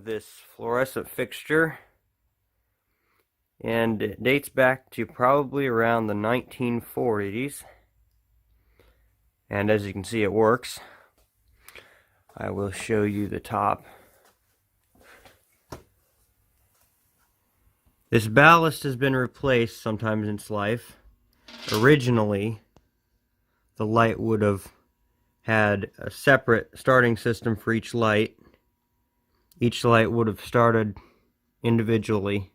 this fluorescent fixture, and it dates back to probably around the 1940s, and as you can see it works. I will show you the top. This ballast has been replaced sometimes in its life. Originally, the light would have had a separate starting system for each light. Each light would have started individually,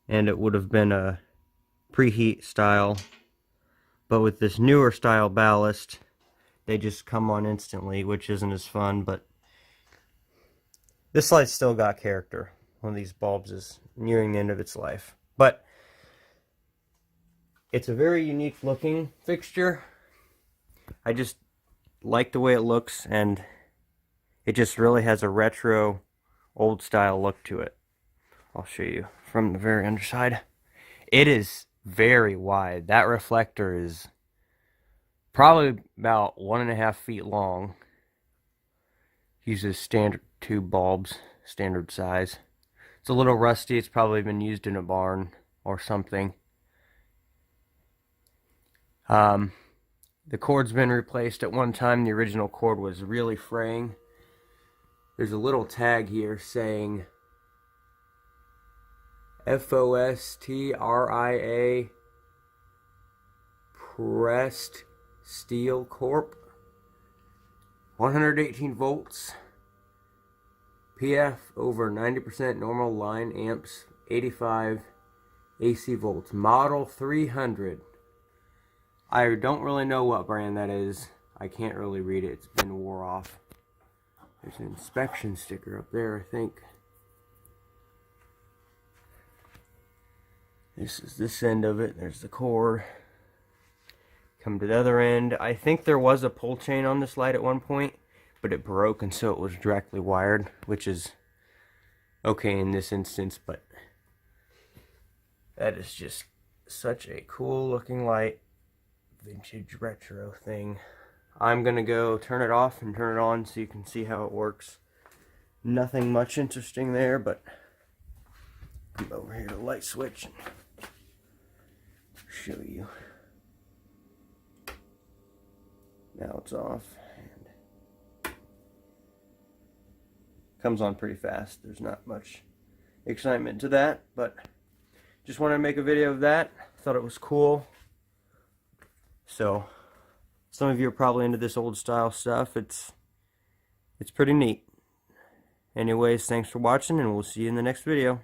and it would have been a preheat style. But with this newer style ballast, they just come on instantly, which isn't as fun, but this light's still got character. One of these bulbs is nearing the end of its life. But it's a very unique looking fixture. I just like the way it looks, and it just really has a retro, old style look to it. I'll show you from the very underside. It is very wide. That reflector is probably about 1.5 feet long. Uses standard tube bulbs, standard size. It's a little rusty. It's probably been used in a barn or something. The cord's been replaced. At one time, the original cord was really fraying. There's a little tag here saying Fostoria pressed steel corp, 118 volts, PF over 90% normal line amps, 85 AC volts, model 300. I don't really know what brand that is. I can't really read it. It's been wore off. There's an inspection sticker up there, I think. This is this end of it. There's the cord. Come to the other end. I think there was a pull chain on this light at one point, but it broke, and so it was directly wired, which is okay in this instance, but that is just such a cool looking light. Vintage retro thing. I'm gonna go turn it off and turn it on so you can see how it works. Nothing much interesting there, but come over here to the light switch and show you. Now it's off and comes on pretty fast. There's not much excitement to that, but just wanted to make a video of that. Thought it was cool. So some of you are probably into this old style stuff. It's pretty neat. Anyways, thanks for watching, and we'll see you in the next video.